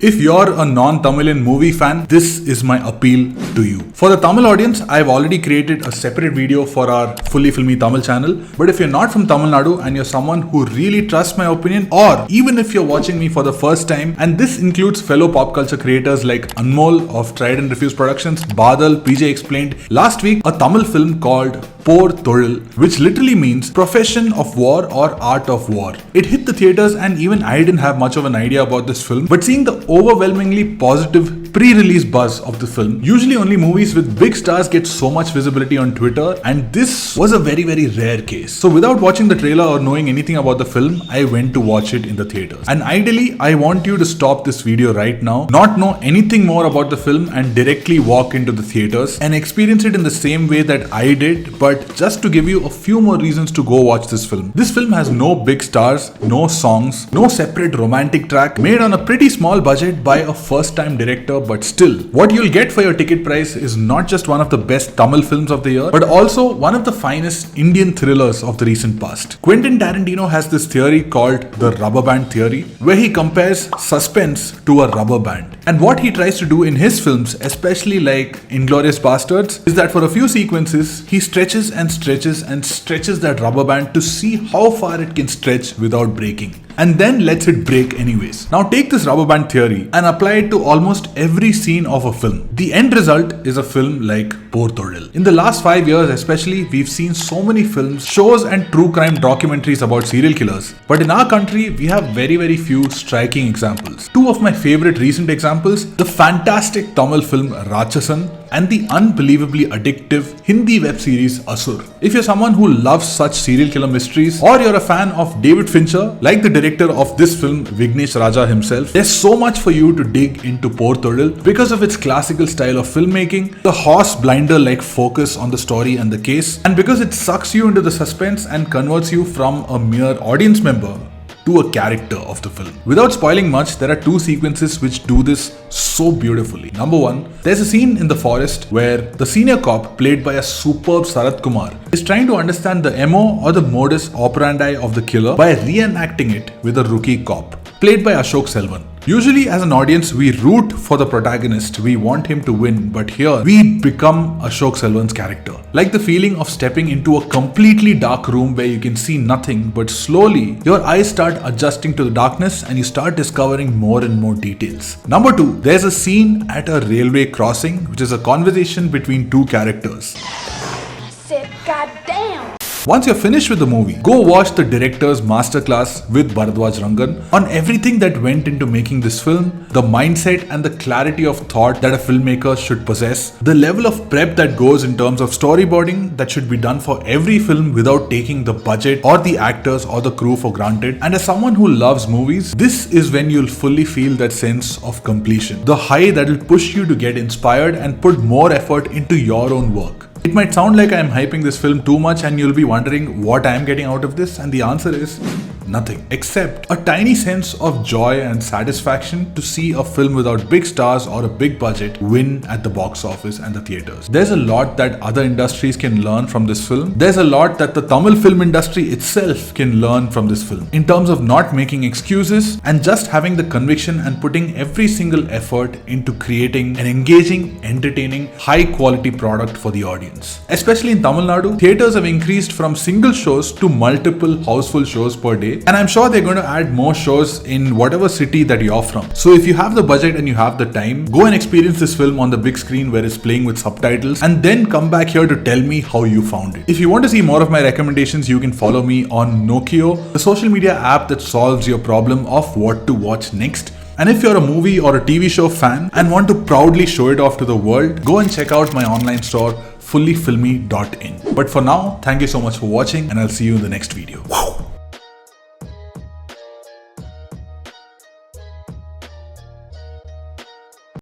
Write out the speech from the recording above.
If you're a non-Tamilian movie fan, this is my appeal to you. For the Tamil audience, I've already created a separate video for our Fully Filmy Tamil channel. But if you're not from Tamil Nadu and you're someone who really trusts my opinion, or even if you're watching me for the first time, and this includes fellow pop culture creators like Anmol of Tried and Refused Productions, Badal, PJ Explained, last week a Tamil film called Thozhil, which literally means profession of war or art of war. It hit the theaters and even I didn't have much of an idea about this film, but seeing the overwhelmingly positive pre-release buzz of the film, usually only movies with big stars get so much visibility on Twitter, and this was a very rare case. So without watching the trailer or knowing anything about the film, I went to watch it in the theaters. And ideally, I want you to stop this video right now, not know anything more about the film and directly walk into the theaters and experience it in the same way that I did, but just to give you a few more reasons to go watch this film. This film has no big stars, no songs, no separate romantic track, made on a pretty small budget by a first-time director, but still, what you'll get for your ticket price is not just one of the best Tamil films of the year, but also one of the finest Indian thrillers of the recent past. Quentin Tarantino has this theory called the rubber band theory, where he compares suspense to a rubber band. And what he tries to do in his films, especially like Inglourious Bastards, is that for a few sequences, he stretches and stretches and stretches that rubber band to see how far it can stretch without breaking, and then lets it break anyways. Now take this rubber band theory and apply it to almost every scene of a film. The end result is a film like Thozhil. In the last 5 years especially, we've seen so many films, shows and true crime documentaries about serial killers. But in our country, we have very few striking examples. Two of my favorite recent examples, the fantastic Tamil film Rachasan and the unbelievably addictive Hindi web series Asur. If you're someone who loves such serial killer mysteries, or you're a fan of David Fincher, like the director of this film Vignesh Raja himself, there's so much for you to dig into Thozhil because of its classical style of filmmaking, the horse blinder like focus on the story and the case, and because it sucks you into the suspense and converts you from a mere audience member to a character of the film. Without spoiling much, there are two sequences which do this so beautifully. Number one, there's a scene in the forest where the senior cop, played by a superb Sarath Kumar, is trying to understand the MO or the modus operandi of the killer by reenacting it with a rookie cop, played by Ashok Selvan. Usually as an audience, we root for the protagonist, we want him to win, but here we become Ashok Selvan's character. Like the feeling of stepping into a completely dark room where you can see nothing, but slowly your eyes start adjusting to the darkness and you start discovering more and more details. Number two, there's a scene at a railway crossing, which is a conversation between two characters. I said, God damn! Once you're finished with the movie, go watch the director's masterclass with Bharadwaj Rangan on everything that went into making this film, the mindset and the clarity of thought that a filmmaker should possess, the level of prep that goes in terms of storyboarding that should be done for every film without taking the budget or the actors or the crew for granted. And as someone who loves movies, this is when you'll fully feel that sense of completion, the high that will push you to get inspired and put more effort into your own work. It might sound like I'm hyping this film too much and you'll be wondering what I'm getting out of this, and the answer is nothing, except a tiny sense of joy and satisfaction to see a film without big stars or a big budget win at the box office and the theaters. There's a lot that other industries can learn from this film. There's a lot that the Tamil film industry itself can learn from this film, in terms of not making excuses and just having the conviction and putting every single effort into creating an engaging, entertaining, high quality product for the audience. Especially in Tamil Nadu, theaters have increased from single shows to multiple houseful shows per day. And I'm sure they're going to add more shows in whatever city that you're from. So if you have the budget and you have the time, go and experience this film on the big screen where it's playing with subtitles, and then come back here to tell me how you found it. If you want to see more of my recommendations, you can follow me on Nokio, the social media app that solves your problem of what to watch next. And if you're a movie or a TV show fan and want to proudly show it off to the world, go and check out my online store, fullyfilmy.in. But for now, thank you so much for watching, and I'll see you in the next video. Wow.